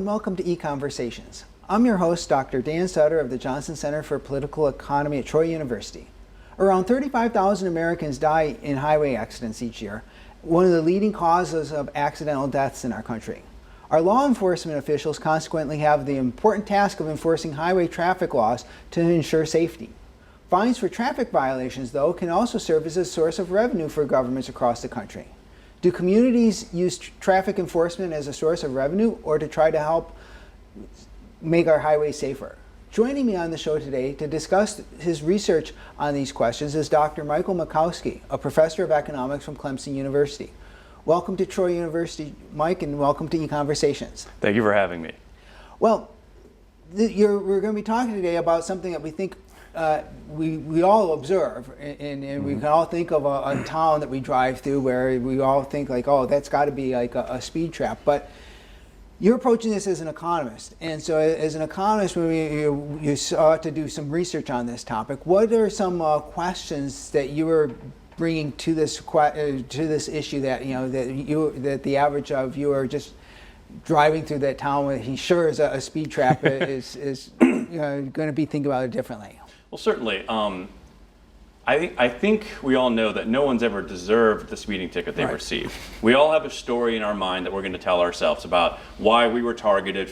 and welcome to EconVersations. I'm your host, Dr. Dan Sutter of the Johnson Center for Political Economy at Troy University. Around 35,000 Americans die in highway accidents each year, one of the leading causes of accidental deaths in our country. Our law enforcement officials consequently have the important task of enforcing highway traffic laws to ensure safety. Fines for traffic violations, though, can also serve as a source of revenue for governments across the country. Do communities use traffic enforcement as a source of revenue or to try to help make our highways safer? Joining me on the show today to discuss his research on these questions is Dr. Michael Makowsky, a professor of economics from Clemson University. Welcome to Troy University, Mike, and welcome to EconVersations. Thank you for having me. Well, we're going to be talking today about something that we think we all observe, and we can all think of a town that we drive through where we all think like, oh, that's got to be like a speed trap. But you're approaching this as an economist, and so as an economist, when you sought to do some research on this topic, what are some questions that you were bringing to this issue that that the average of viewer just driving through that town where he sure is a speed trap is going to be thinking about it differently? Well, certainly. I think we all know that no one's ever deserved the speeding ticket they received. We all have a story in our mind that we're going to tell ourselves about why we were targeted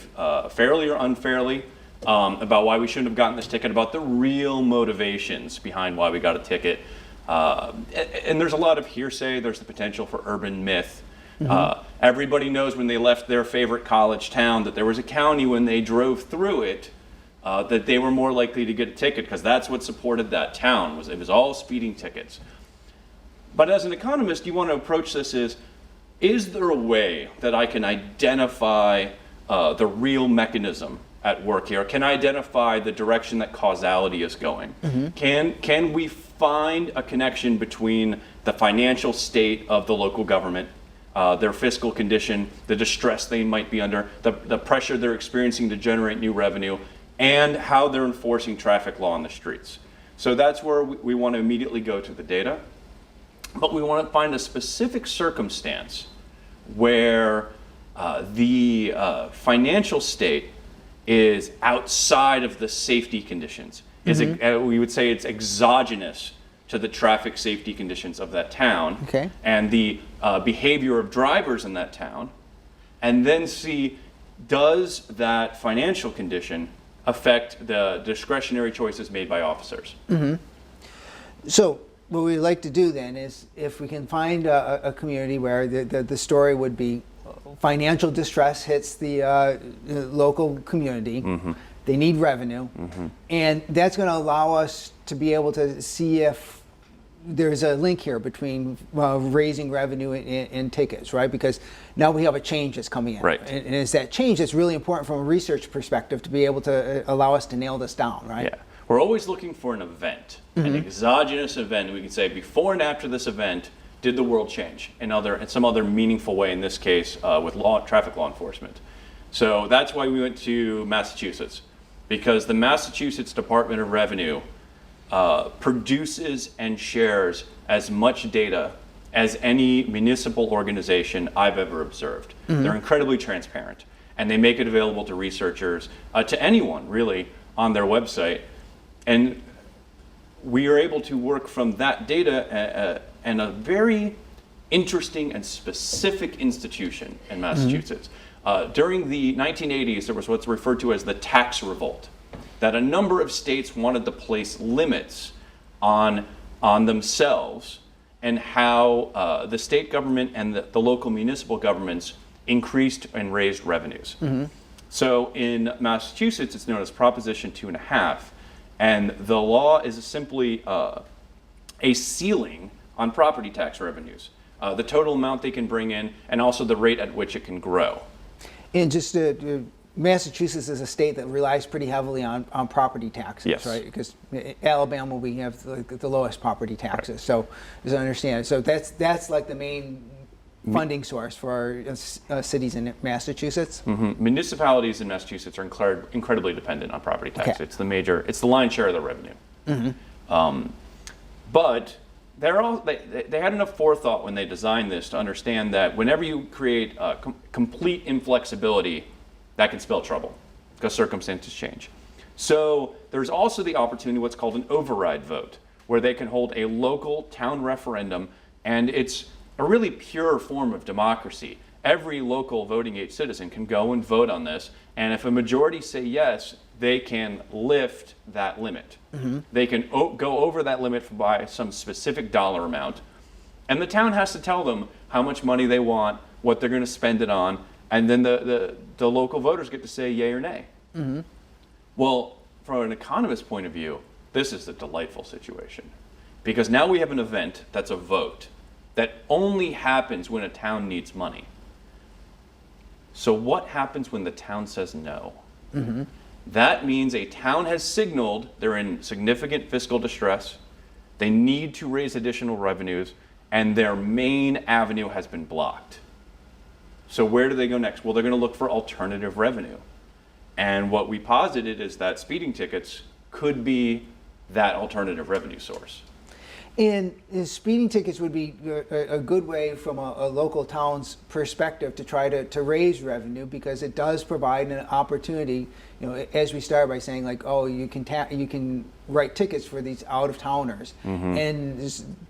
fairly or unfairly, about why we shouldn't have gotten this ticket, about the real motivations behind why we got a ticket. And there's a lot of hearsay. There's the potential for urban myth. Everybody knows when they left their favorite college town that there was a county when they drove through it that they were more likely to get a ticket because that's what supported that town. It was all speeding tickets. But as an economist, you want to approach this as, is there a way that I can identify the real mechanism at work here? Can I identify the direction that causality is going? Can we find a connection between the financial state of the local government, their fiscal condition, the distress they might be under, the pressure they're experiencing to generate new revenue, and how they're enforcing traffic law on the streets? So that's where we want to immediately go to the data, but we want to find a specific circumstance where the financial state is outside of the safety conditions. We would say it's exogenous to the traffic safety conditions of that town, and the behavior of drivers in that town, and then see, does that financial condition affect the discretionary choices made by officers? So what we'd like to do then is, if we can find a community where the story would be financial distress hits the local community, they need revenue, and that's going to allow us to be able to see if there's a link here between raising revenue and tickets, right? Because now we have a change that's coming in. And it's that change that's really important from a research perspective to be able to allow us to nail this down, right? Yeah. We're always looking for an event, an exogenous event. We can say before and after this event, did the world change in some other meaningful way, in this case with traffic law enforcement. So that's why we went to Massachusetts, because the Massachusetts Department of Revenue produces and shares as much data as any municipal organization I've ever observed. They're incredibly transparent, and they make it available to researchers, to anyone really, on their website. And we are able to work from that data and a very interesting and specific institution in Massachusetts. During the 1980s, there was what's referred to as the tax revolt, that a number of states wanted to place limits on themselves and how the state government and the local municipal governments increased and raised revenues. So in Massachusetts, it's known as Proposition 2.5, and the law is simply a ceiling on property tax revenues, the total amount they can bring in, and also the rate at which it can grow. And just Massachusetts is a state that relies pretty heavily on property taxes, right? Because Alabama, we have the lowest property taxes. So, as I understand it, so that's like the main funding source for our cities in Massachusetts. Municipalities in Massachusetts are incredibly dependent on property tax. It's the lion's share of their revenue. But they had enough forethought when they designed this to understand that whenever you create complete inflexibility that can spell trouble because circumstances change. So there's also the opportunity, what's called an override vote, where they can hold a local town referendum, and it's a really pure form of democracy. Every local voting age citizen can go and vote on this, and if a majority say yes, they can lift that limit. They can go over that limit by some specific dollar amount, and the town has to tell them how much money they want, what they're going to spend it on, and then the local voters get to say yay or nay. Well, from an economist's point of view, this is a delightful situation, because now we have an event that's a vote that only happens when a town needs money. So what happens when the town says no? That means a town has signaled they're in significant fiscal distress, they need to raise additional revenues, and their main avenue has been blocked. So where do they go next? Well, they're going to look for alternative revenue. And what we posited is that speeding tickets could be that alternative revenue source. And speeding tickets would be a good way from a local town's perspective to try to raise revenue, because it does provide an opportunity, as we started by saying, like, oh, you can write tickets for these out-of-towners. And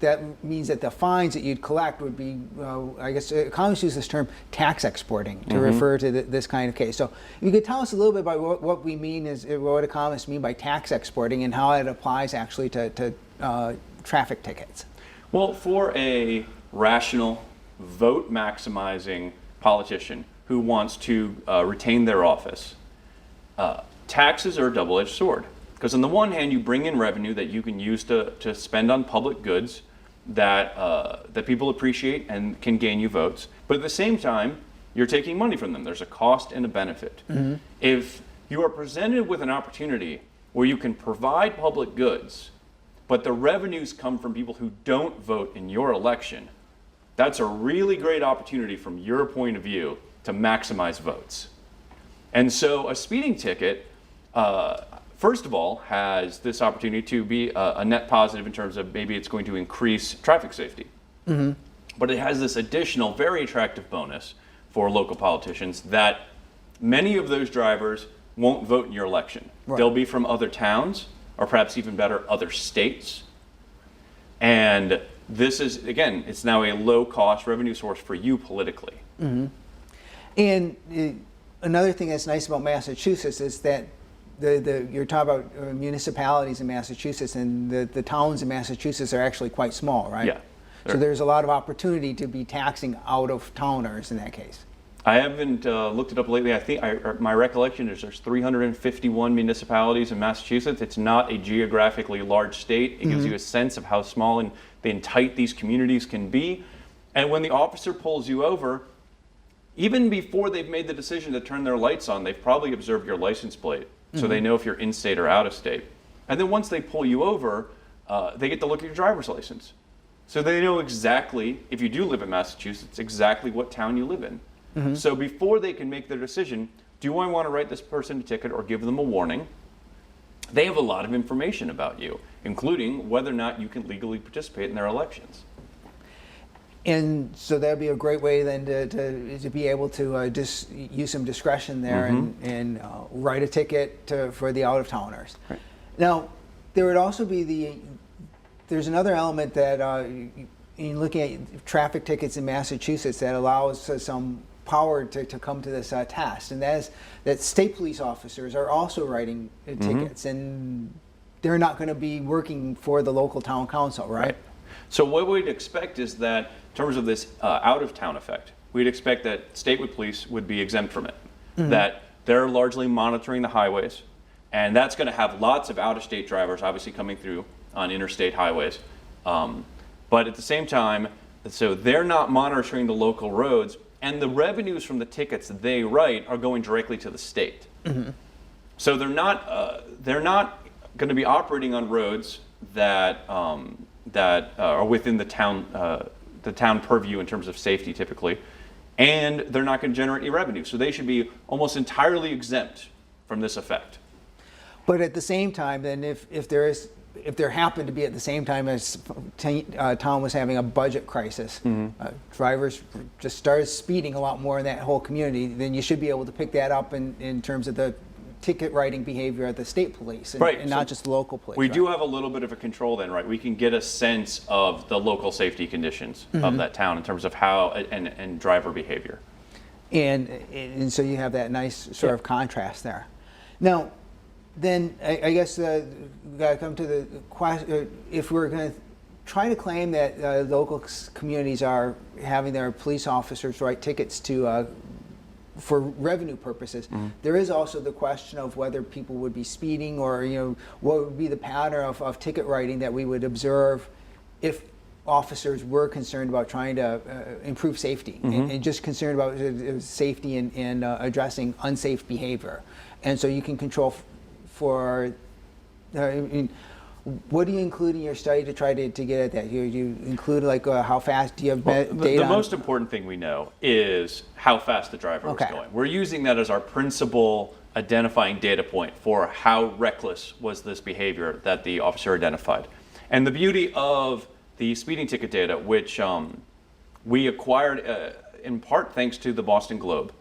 that means that the fines that you'd collect would be, I guess economists use this term tax exporting to refer to this kind of case. So you could tell us a little bit about what we mean what economists mean by tax exporting and how it applies actually to traffic tickets. Well, for a rational, vote-maximizing politician who wants to retain their office, taxes are a double-edged sword. Because on the one hand, you bring in revenue that you can use to spend on public goods that people appreciate and can gain you votes. But at the same time, you're taking money from them. There's a cost and a benefit. If you are presented with an opportunity where you can provide public goods, but the revenues come from people who don't vote in your election, that's a really great opportunity from your point of view to maximize votes. And so a speeding ticket, first of all, has this opportunity to be a net positive in terms of maybe it's going to increase traffic safety. But it has this additional, very attractive bonus for local politicians that many of those drivers won't vote in your election. They'll be from other towns, or perhaps even better, other states. And this is, again, it's now a low-cost revenue source for you politically. And another thing that's nice about Massachusetts is that you're talking about municipalities in Massachusetts, and the towns in Massachusetts are actually quite small, right? Yeah. So there's a lot of opportunity to be taxing out-of-towners in that case. I haven't looked it up lately. I think my recollection is there's 351 municipalities in Massachusetts. It's not a geographically large state. It gives you a sense of how small and tight these communities can be. And when the officer pulls you over, even before they've made the decision to turn their lights on, they've probably observed your license plate, so they know if you're in state or out of state. And then once they pull you over, they get to look at your driver's license. So they know exactly, if you do live in Massachusetts, exactly what town you live in. So before they can make their decision, do I want to write this person a ticket or give them a warning? They have a lot of information about you, including whether or not you can legally participate in their elections. And so that'd be a great way then to be able to just use some discretion there and write a ticket for the out-of-towners. Right. Now, there would also be there's another element that in looking at traffic tickets in Massachusetts that allows some power to come to this test, and that is that state police officers are also writing tickets, and they're not going to be working for the local town council, right? So what we'd expect is that in terms of this out-of-town effect, we'd expect that state police would be exempt from it, that they're largely monitoring the highways, and that's going to have lots of out-of-state drivers obviously coming through on interstate highways. But at the same time, so they're not monitoring the local roads, and the revenues from the tickets they write are going directly to the state. So they're not going to be operating on roads that are within the town purview in terms of safety typically, and they're not going to generate any revenue. So they should be almost entirely exempt from this effect. But at the same time, then if there is if there happened to be at the same time as town was having a budget crisis, drivers just started speeding a lot more in that whole community, then you should be able to pick that up in terms of the ticket writing behavior at the state police and not just the local police. We do have a little bit of a control then, right? We can get a sense of the local safety conditions of that town in terms of how and driver behavior. And so you have that nice sort of contrast there. Now, then I guess we got to come to the question: if we're going to try to claim that local communities are having their police officers write tickets for revenue purposes, there is also the question of whether people would be speeding, or what would be the pattern of ticket writing that we would observe if officers were concerned about trying to improve safety and just concerned about safety and addressing unsafe behavior. And so you can control for, what do you include in your study to try to get at that? You include like how fast, do you have data? The most important thing we know is how fast the driver was going. We're using that as our principal identifying data point for how reckless was this behavior that the officer identified. And the beauty of the speeding ticket data, which we acquired in part thanks to the Boston Globe,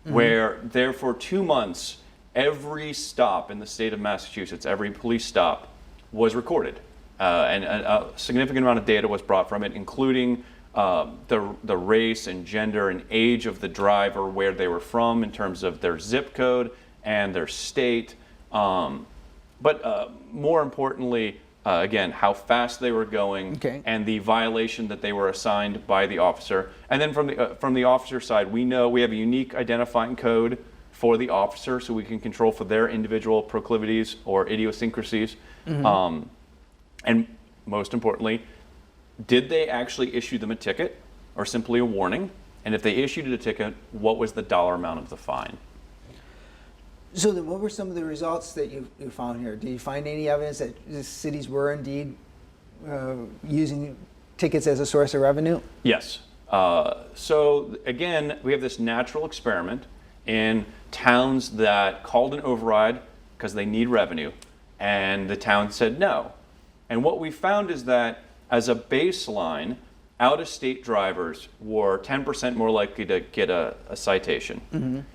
where there for 2 months, every stop in the state of Massachusetts, every police stop was recorded. And a significant amount of data was brought from it, including the race and gender and age of the driver, where they were from in terms of their zip code and their state. But more importantly, again, how fast they were going and the violation that they were assigned by the officer. And then from the officer side, we know we have a unique identifying code for the officer, so we can control for their individual proclivities or idiosyncrasies. And most importantly, did they actually issue them a ticket or simply a warning? And if they issued a ticket, what was the dollar amount of the fine? So then what were some of the results that you found here? Did you find any evidence that the cities were indeed using tickets as a source of revenue? Yes. So again, we have this natural experiment in towns that called an override because they need revenue, and the town said no. And what we found is that as a baseline, out-of-state drivers were 10% more likely to get a citation.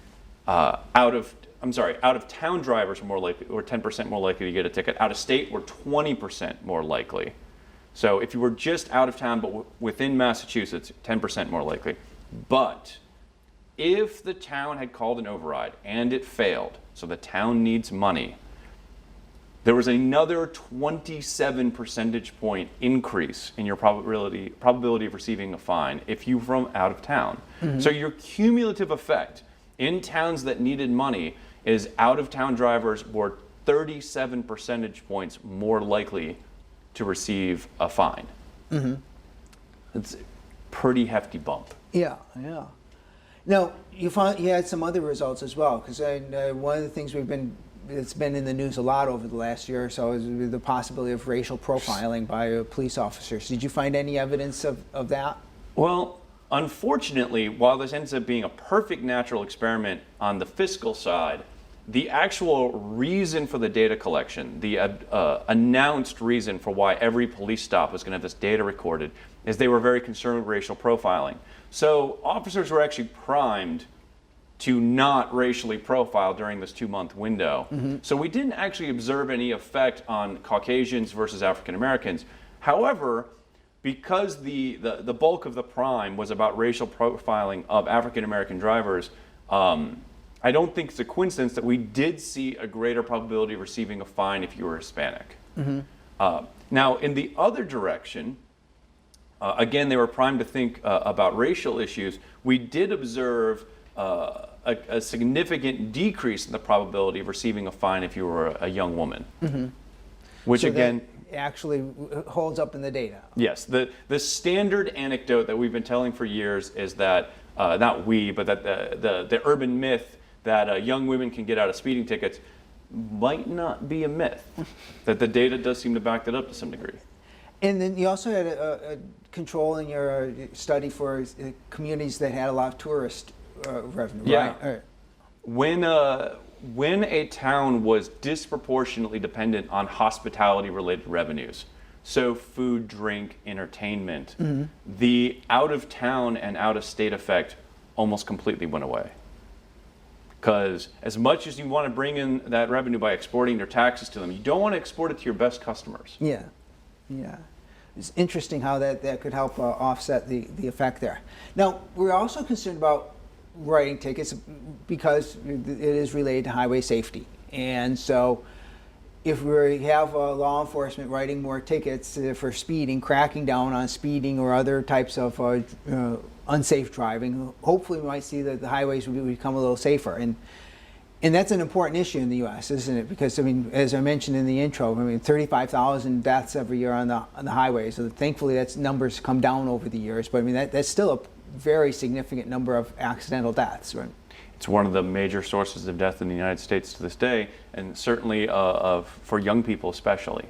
Out-of-town drivers were 10% more likely to get a ticket. Out-of-state were 20% more likely. So if you were just out of town but within Massachusetts, 10% more likely. But if the town had called an override and it failed, so the town needs money, there was another 27 percentage point increase in your probability of receiving a fine if you were from out of town. So your cumulative effect in towns that needed money is out-of-town drivers were 37 percentage points more likely to receive a fine. It's a pretty hefty bump. Yeah. Now, you had some other results as well, because one of the things it's been in the news a lot over the last year or so is the possibility of racial profiling by police officers. Did you find any evidence of that? Well, unfortunately, while this ends up being a perfect natural experiment on the fiscal side, the actual reason for the data collection, the announced reason for why every police stop was going to have this data recorded, is they were very concerned with racial profiling. So officers were actually primed to not racially profile during this 2-month window. So we didn't actually observe any effect on Caucasians versus African Americans. However, because the bulk of the prime was about racial profiling of African American drivers, I don't think it's a coincidence that we did see a greater probability of receiving a fine if you were Hispanic. Now, in the other direction, again, they were primed to think about racial issues. We did observe a significant decrease in the probability of receiving a fine if you were a young woman. Which, so again, actually holds up in the data. Yes, the standard anecdote that we've been telling for years is that not we, but that the urban myth that young women can get out of speeding tickets might not be a myth. That the data does seem to back that up to some degree. And then you also had a control in your study for communities that had a lot of tourist revenue, yeah. Right? when a town was disproportionately dependent on hospitality-related revenues, so food, drink, entertainment, the out-of-town and out-of-state effect almost completely went away. Because as much as you want to bring in that revenue by exporting their taxes to them, you don't want to export it to your best customers. Yeah. It's interesting how that could help offset the effect there. Now, we're also concerned about writing tickets because it is related to highway safety. And so if we have law enforcement writing more tickets for speeding, cracking down on speeding or other types of unsafe driving, hopefully we might see that the highways will become a little safer. And that's an important issue in the U.S., isn't it? Because, I mean, as I mentioned in the intro, 35,000 deaths every year on the highways. So thankfully, that's numbers come down over the years. But I mean, that's still a very significant number of accidental deaths, right? It's one of the major sources of death in the United States to this day, and certainly for young people especially.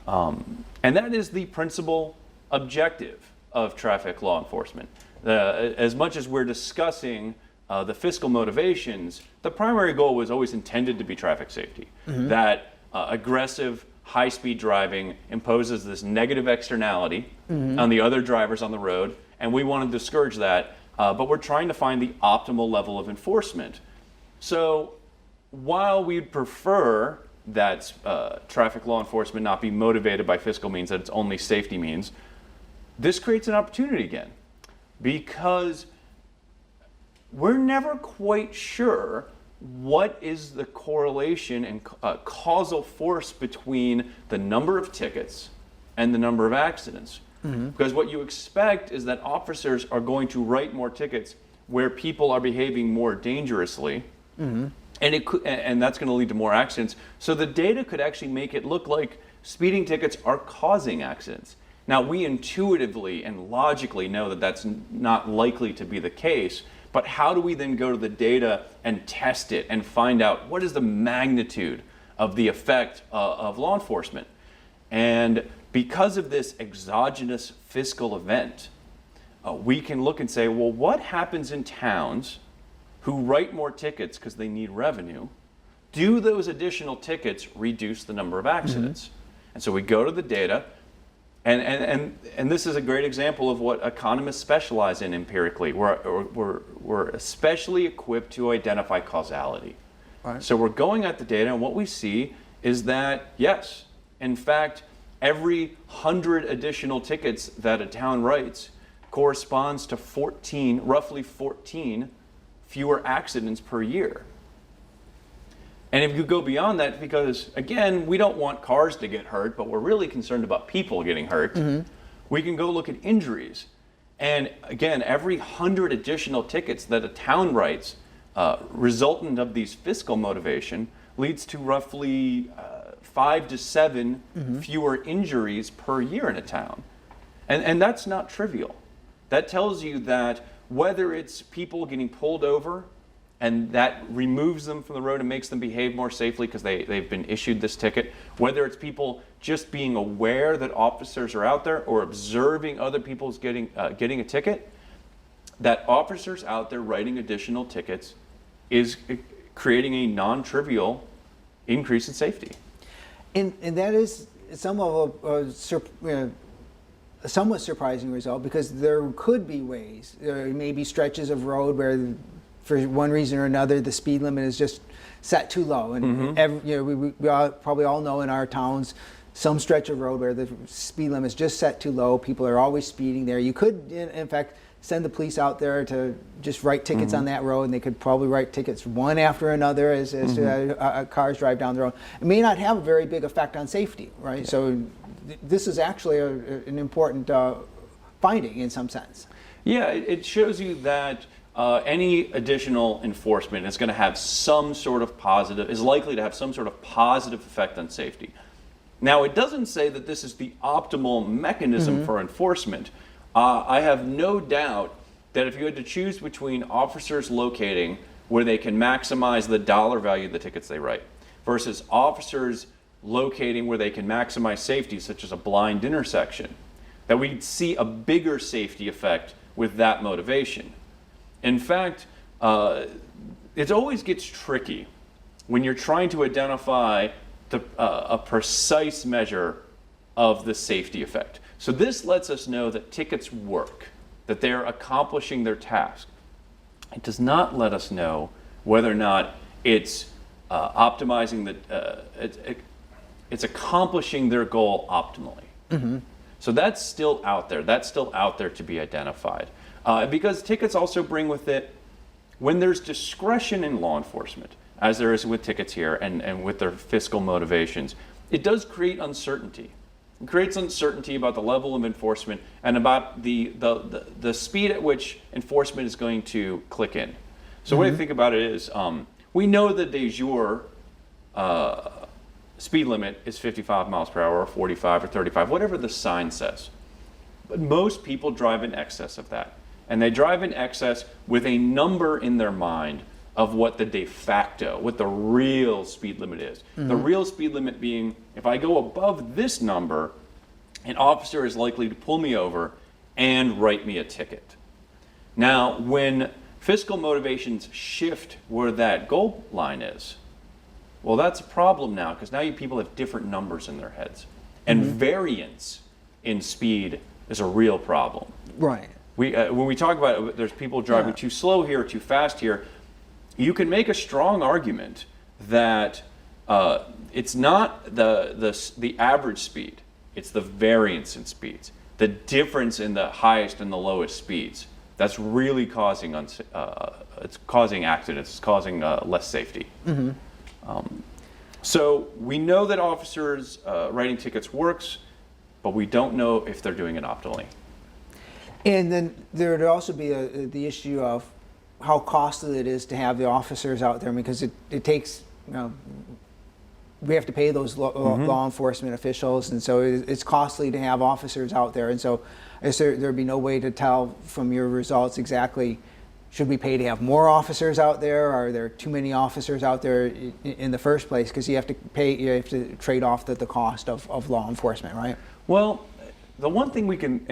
And that is the principal objective of traffic law enforcement. As much as we're discussing the fiscal motivations, the primary goal was always intended to be traffic safety. That aggressive, high-speed driving imposes this negative externality on the other drivers on the road, and we want to discourage that, but we're trying to find the optimal level of enforcement. So while we'd prefer that traffic law enforcement not be motivated by fiscal means, that it's only safety means, this creates an opportunity again, because we're never quite sure what is the correlation and causal force between the number of tickets and the number of accidents. Because what you expect is that officers are going to write more tickets where people are behaving more dangerously, and that's going to lead to more accidents. So the data could actually make it look like speeding tickets are causing accidents. Now, we intuitively and logically know that that's not likely to be the case, but how do we then go to the data and test it and find out what is the magnitude of the effect of law enforcement? And because of this exogenous fiscal event, we can look and say, well, what happens in towns who write more tickets because they need revenue? Do those additional tickets reduce the number of accidents? And so we go to the data, and this is a great example of what economists specialize in empirically. We're especially equipped to identify causality. Right. So we're going at the data, and what we see is that, yes, in fact, every 100 additional tickets that a town writes corresponds to roughly 14 fewer accidents per year. And if you go beyond that, because again, we don't want cars to get hurt, but we're really concerned about people getting hurt, we can go look at injuries. And again, every 100 additional tickets that a town writes, resultant of these fiscal motivation, leads to roughly 5 to 7 fewer injuries per year in a town. And that's not trivial. That tells you that whether it's people getting pulled over and that removes them from the road and makes them behave more safely because they've been issued this ticket, whether it's people just being aware that officers are out there or observing other people's getting a ticket, that officers out there writing additional tickets is creating a non-trivial increase in safety. And that is somewhat a somewhat surprising result, because there could be ways, there may be stretches of road where for one reason or another the speed limit is just set too low. And we all, probably all know in our towns some stretch of road where the speed limit is just set too low. People are always speeding there. You could, in fact, send the police out there to just write tickets on that road, and they could probably write tickets one after another as cars drive down the road. It may not have a very big effect on safety, right? Yeah. So this is actually an important finding in some sense. Yeah, it shows you that any additional enforcement is going to have some sort of positive, is likely to have some sort of positive effect on safety. Now, it doesn't say that this is the optimal mechanism for enforcement. I have no doubt that if you had to choose between officers locating where they can maximize the dollar value of the tickets they write versus officers locating where they can maximize safety, such as a blind intersection, that we'd see a bigger safety effect with that motivation. In fact, it always gets tricky when you're trying to identify a precise measure of the safety effect. So this lets us know that tickets work, that they're accomplishing their task. It does not let us know whether or not it's optimizing it's accomplishing their goal optimally. So that's still out there. That's still out there to be identified. Because tickets also bring with it, when there's discretion in law enforcement, as there is with tickets here and with their fiscal motivations, it does create uncertainty. It creates uncertainty about the level of enforcement and about the speed at which enforcement is going to click in. So what I think about it is, we know the de jure speed limit is 55 miles per hour or 45 or 35, whatever the sign says. But most people drive in excess of that. And they drive in excess with a number in their mind of what the de facto, what the real speed limit is. The real speed limit being, if I go above this number, an officer is likely to pull me over and write me a ticket. Now, when fiscal motivations shift where that goal line is, well, that's a problem now, because now people have different numbers in their heads. And variance in speed is a real problem. Right. When we talk about there's people driving too slow here, too fast here, you can make a strong argument that it's not the average speed, it's the variance in speeds, the difference in the highest and the lowest speeds. That's really causing it's causing accidents, it's causing less safety. So we know that officers writing tickets works, but we don't know if they're doing it optimally. And then there would also be the issue of how costly it is to have the officers out there, because it takes, we have to pay those law enforcement officials, and so it's costly to have officers out there. And so there'd be no way to tell from your results exactly, should we pay to have more officers out there? Are there too many officers out there in the first place? Because you have to trade off the cost of law enforcement, right? Well, the one thing we can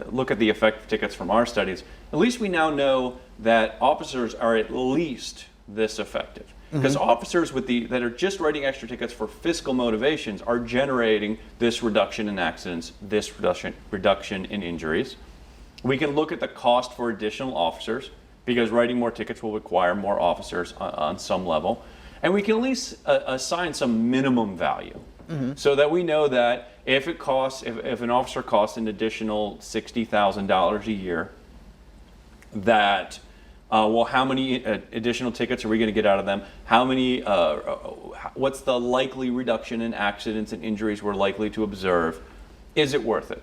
look at the effect of tickets from our studies, at least we now know that officers are at least this effective. Because officers that are just writing extra tickets for fiscal motivations are generating this reduction in accidents, this reduction in injuries. We can look at the cost for additional officers, because writing more tickets will require more officers on some level. And we can at least assign some minimum value. So that we know that if an officer costs an additional $60,000 a year, that how many additional tickets are we going to get out of them? How many? What's the likely reduction in accidents and injuries we're likely to observe? Is it worth it?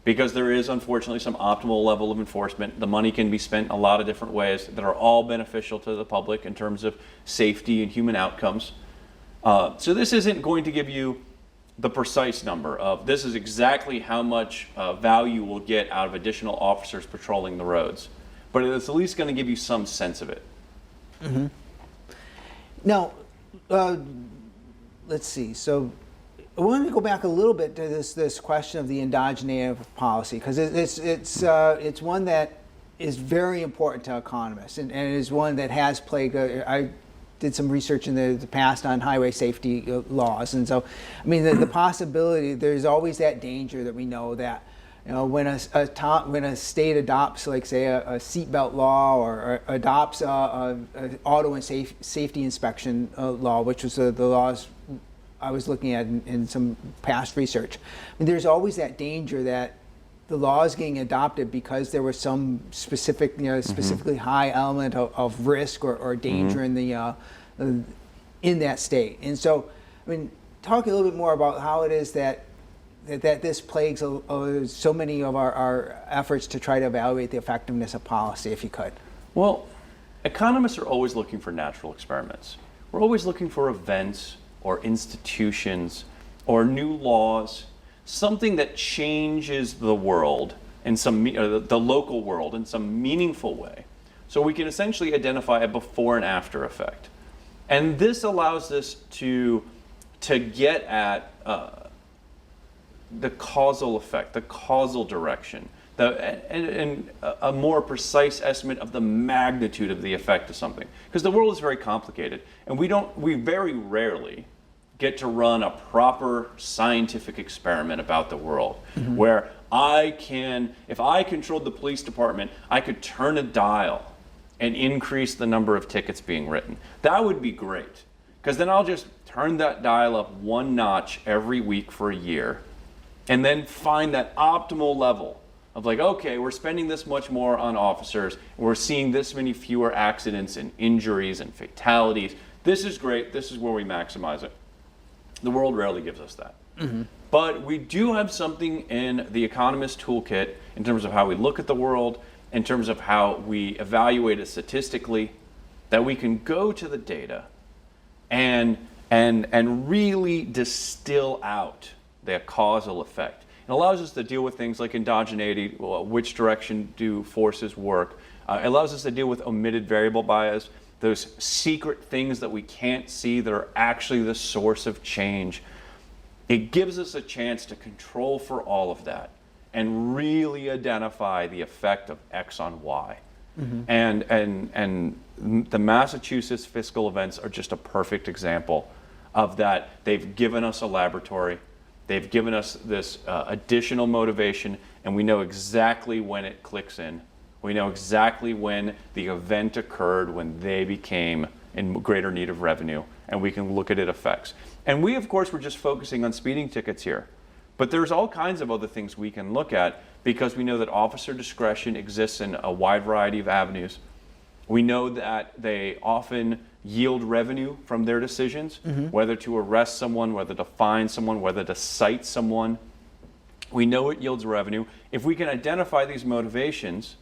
Because there is unfortunately some optimal level of enforcement. The money can be spent in a lot of different ways that are all beneficial to the public in terms of safety and human outcomes. So this isn't going to give you the precise number of this is exactly how much value we'll get out of additional officers patrolling the roads, but it's at least going to give you some sense of it. Now, let's see. So I want to go back a little bit to this question of the endogeneity of policy, because it's one that is very important to economists, and it is one that has plagued. I did some research in the past on highway safety laws, and so I mean the possibility, there's always that danger that we know that when a state adopts, like say a seatbelt law or adopts a auto and safety inspection law, which was the laws I was looking at in some past research. I mean, there's always that danger that the law is getting adopted because there was some specific, specifically high element of risk or danger in that state. And so, I mean, talk a little bit more about how it is that this plagues so many of our efforts to try to evaluate the effectiveness of policy, if you could. Well, economists are always looking for natural experiments. We're always looking for events or institutions or new laws, something that changes the world in the local world in some meaningful way. So we can essentially identify a before and after effect. And this allows us to get at the causal effect, the causal direction, and a more precise estimate of the magnitude of the effect of something. Because the world is very complicated, and we very rarely get to run a proper scientific experiment about the world, where if I controlled the police department, I could turn a dial and increase the number of tickets being written. That would be great, because then I'll just turn that dial up one notch every week for a year, and then find that optimal level of like, okay, we're spending this much more on officers, we're seeing this many fewer accidents and injuries and fatalities. This is great, this is where we maximize it. The world rarely gives us that. But we do have something in the economist toolkit in terms of how we look at the world, in terms of how we evaluate it statistically, that we can go to the data and really distill out the causal effect. It allows us to deal with things like endogeneity, which direction do forces work. It allows us to deal with omitted variable bias, those secret things that we can't see that are actually the source of change. It gives us a chance to control for all of that and really identify the effect of X on Y. And the Massachusetts fiscal events are just a perfect example of that. They've given us a laboratory. They've given us this additional motivation, and we know exactly when it clicks in. We know exactly when the event occurred, when they became in greater need of revenue, and we can look at its effects. And we, of course, were just focusing on speeding tickets here. But there's all kinds of other things we can look at, because we know that officer discretion exists in a wide variety of avenues. We know that they often yield revenue from their decisions, whether to arrest someone, whether to fine someone, whether to cite someone. We know it yields revenue. If we can identify these motivations,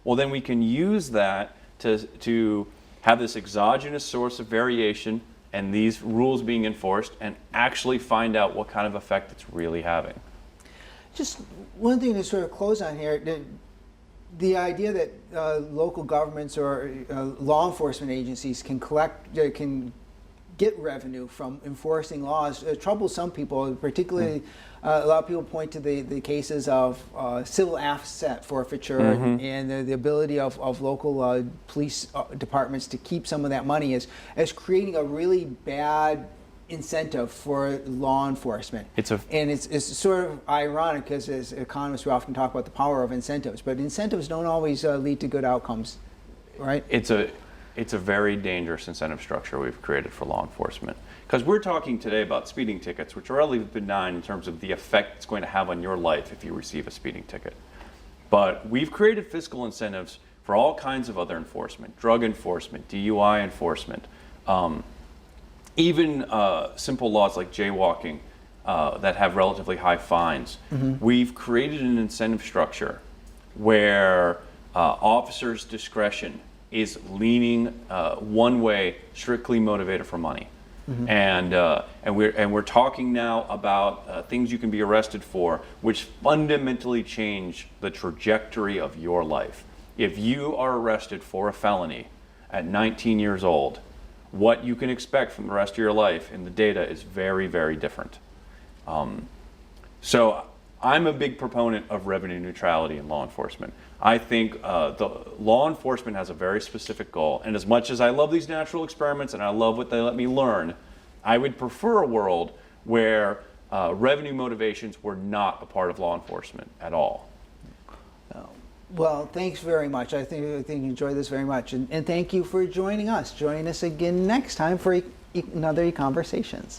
well, then we can use that to have this exogenous source of variation and these rules being enforced, and actually find out what kind of effect it's really having. Just one thing to sort of close on here, the idea that local governments or law enforcement agencies can get revenue from enforcing laws troubles some people, particularly a lot of people point to the cases of civil asset forfeiture and the ability of local police departments to keep some of that money as creating a really bad incentive for law enforcement. It's sort of ironic, because as economists we often talk about the power of incentives, but incentives don't always lead to good outcomes, right? It's a very dangerous incentive structure we've created for law enforcement. Because we're talking today about speeding tickets, which are relatively benign in terms of the effect it's going to have on your life if you receive a speeding ticket. But we've created fiscal incentives for all kinds of other enforcement, drug enforcement, DUI enforcement, even simple laws like jaywalking that have relatively high fines. We've created an incentive structure where officers' discretion is leaning one way, strictly motivated for money. And we're talking now about things you can be arrested for, which fundamentally change the trajectory of your life. If you are arrested for a felony at 19 years old, what you can expect from the rest of your life in the data is very, very different. So I'm a big proponent of revenue neutrality in law enforcement. I think the law enforcement has a very specific goal, and as much as I love these natural experiments and I love what they let me learn, I would prefer a world where revenue motivations were not a part of law enforcement at all. Well, thanks very much. I think you enjoyed this very much, and thank you for joining us. Join us again next time for another EconVersations.